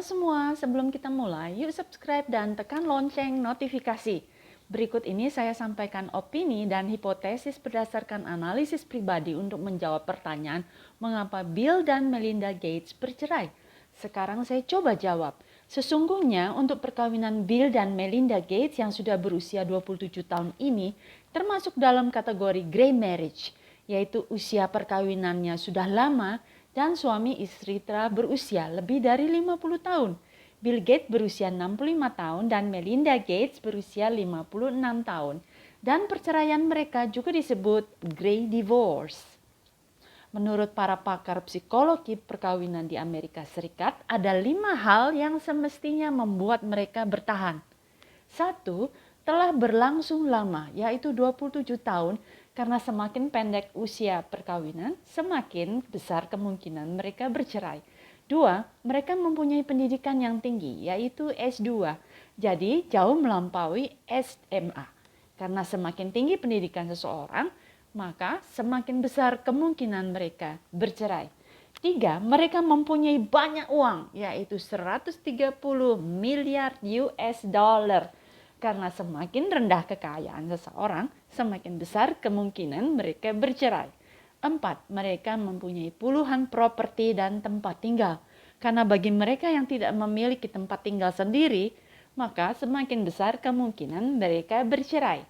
semua, sebelum kita mulai, yuk subscribe dan tekan lonceng notifikasi. Berikut ini saya sampaikan opini dan hipotesis berdasarkan analisis pribadi untuk menjawab pertanyaan mengapa Bill dan Melinda Gates bercerai. Sekarang saya coba jawab. Sesungguhnya untuk perkawinan Bill dan Melinda Gates yang sudah berusia 27 tahun ini termasuk dalam kategori grey marriage, yaitu usia perkawinannya sudah lama dan suami istri telah berusia lebih dari 50 tahun. Bill Gates berusia 65 tahun dan Melinda Gates berusia 56 tahun. Dan perceraian mereka juga disebut grey divorce. Menurut para pakar psikologi perkawinan di Amerika Serikat, ada 5 hal yang semestinya membuat mereka bertahan. 1. Telah berlangsung lama, yaitu 27 tahun, karena semakin pendek usia perkawinan, semakin besar kemungkinan mereka bercerai. 2. Mereka mempunyai pendidikan yang tinggi, yaitu S2, jadi jauh melampaui SMA. Karena semakin tinggi pendidikan seseorang, maka semakin besar kemungkinan mereka bercerai. 3. Mereka mempunyai banyak uang, yaitu 130 miliar US dollar. Karena semakin rendah kekayaan seseorang, semakin besar kemungkinan mereka bercerai. 4. Mereka mempunyai puluhan properti dan tempat tinggal. Karena bagi mereka yang tidak memiliki tempat tinggal sendiri, maka semakin besar kemungkinan mereka bercerai.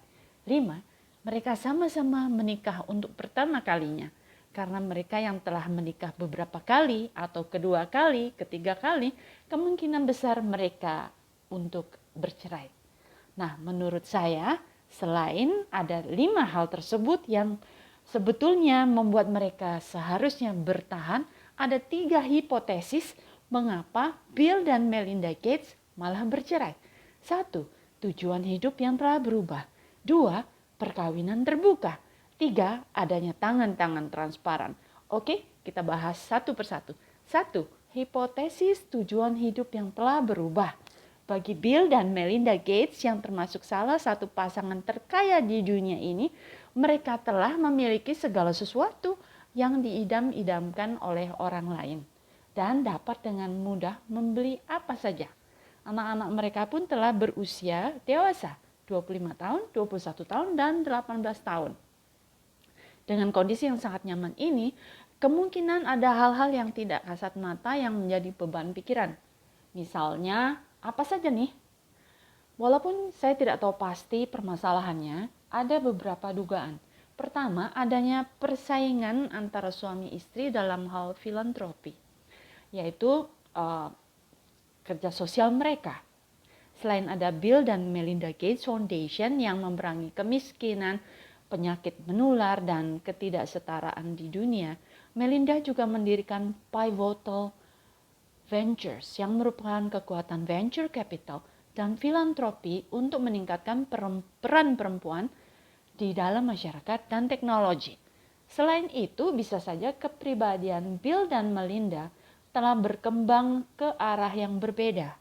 5. Mereka sama-sama menikah untuk pertama kalinya. Karena mereka yang telah menikah beberapa kali atau kedua kali, ketiga kali, kemungkinan besar mereka untuk bercerai. Nah, menurut saya, selain ada 5 hal tersebut yang sebetulnya membuat mereka seharusnya bertahan, ada 3 hipotesis mengapa Bill dan Melinda Gates malah bercerai. 1. Tujuan hidup yang telah berubah. 2. Perkawinan terbuka. 3. Adanya tangan-tangan transparan. Oke, kita bahas satu persatu. 1. Hipotesis tujuan hidup yang telah berubah. Bagi Bill dan Melinda Gates yang termasuk salah satu pasangan terkaya di dunia ini, mereka telah memiliki segala sesuatu yang diidam-idamkan oleh orang lain dan dapat dengan mudah membeli apa saja. Anak-anak mereka pun telah berusia dewasa, 25 tahun, 21 tahun, dan 18 tahun. Dengan kondisi yang sangat nyaman ini, kemungkinan ada hal-hal yang tidak kasat mata yang menjadi beban pikiran. Misalnya, apa saja nih? Walaupun saya tidak tahu pasti permasalahannya, ada beberapa dugaan. Pertama, adanya persaingan antara suami istri dalam hal filantropi, yaitu kerja sosial mereka. Selain ada Bill dan Melinda Gates Foundation yang memerangi kemiskinan, penyakit menular, dan ketidaksetaraan di dunia, Melinda juga mendirikan Pivotal Ventures yang merupakan kekuatan venture capital dan filantropi untuk meningkatkan peran perempuan di dalam masyarakat dan teknologi. Selain itu, bisa saja kepribadian Bill dan Melinda telah berkembang ke arah yang berbeda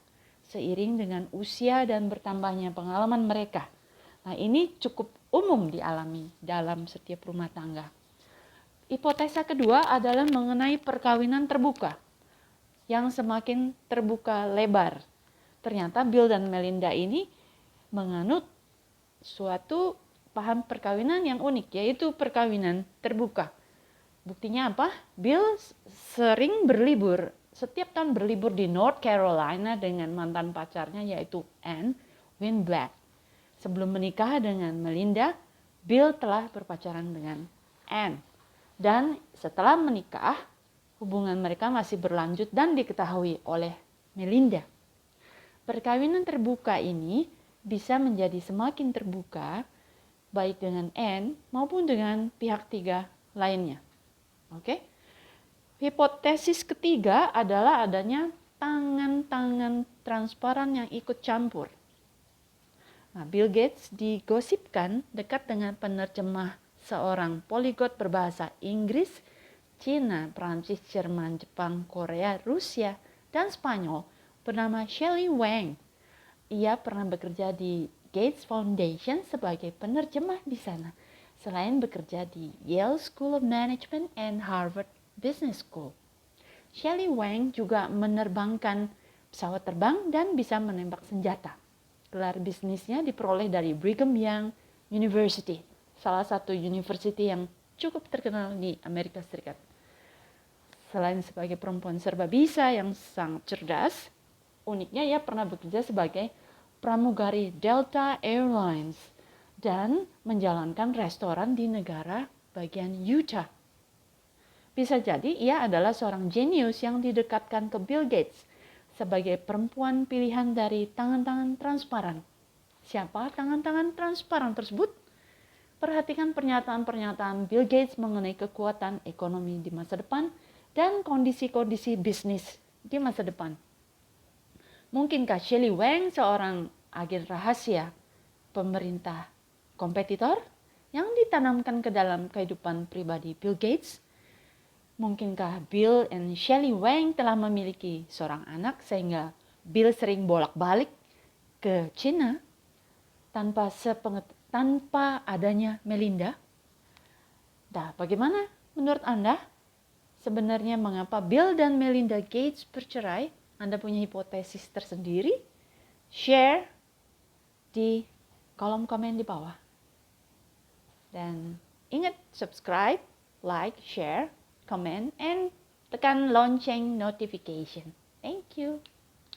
seiring dengan usia dan bertambahnya pengalaman mereka. Nah, ini cukup umum dialami dalam setiap rumah tangga. Hipotesa kedua adalah mengenai perkawinan terbuka yang semakin terbuka lebar. Ternyata Bill dan Melinda ini menganut suatu paham perkawinan yang unik, yaitu perkawinan terbuka. Buktinya apa? Bill sering berlibur, setiap tahun berlibur di North Carolina dengan mantan pacarnya yaitu Anne Winblack. Sebelum menikah dengan Melinda, Bill telah berpacaran dengan Anne. Dan setelah menikah, hubungan mereka masih berlanjut dan diketahui oleh Melinda. Perkawinan terbuka ini bisa menjadi semakin terbuka baik dengan Anne maupun dengan pihak tiga lainnya. Oke. Hipotesis ketiga adalah adanya tangan-tangan transparan yang ikut campur. Nah, Bill Gates digosipkan dekat dengan penerjemah seorang poliglot berbahasa Inggris, Cina, Prancis, Jerman, Jepang, Korea, Rusia, dan Spanyol bernama Shelley Wang. Ia pernah bekerja di Gates Foundation sebagai penerjemah di sana, selain bekerja di Yale School of Management and Harvard Business School. Shelley Wang juga menerbangkan pesawat terbang, dan bisa menembak senjata. Gelar bisnisnya diperoleh dari Brigham Young University, salah satu university yang cukup terkenal di Amerika Serikat. Selain sebagai perempuan serba bisa yang sangat cerdas, uniknya ia pernah bekerja sebagai pramugari Delta Airlines dan menjalankan restoran di negara bagian Utah. Bisa jadi ia adalah seorang jenius yang didekatkan ke Bill Gates sebagai perempuan pilihan dari tangan-tangan transparan. Siapa tangan-tangan transparan tersebut? Perhatikan pernyataan-pernyataan Bill Gates mengenai kekuatan ekonomi di masa depan dan kondisi-kondisi bisnis di masa depan. Mungkinkah Shelley Wang, seorang agen rahasia pemerintah kompetitor yang ditanamkan ke dalam kehidupan pribadi Bill Gates? Mungkinkah Bill dan Shelley Wang telah memiliki seorang anak sehingga Bill sering bolak-balik ke China tanpa adanya Melinda? Nah, bagaimana menurut Anda? Sebenarnya mengapa Bill dan Melinda Gates bercerai? Anda punya hipotesis tersendiri? Share di kolom komen di bawah. Dan ingat subscribe, like, share, comment, and tekan lonceng notification. Thank you.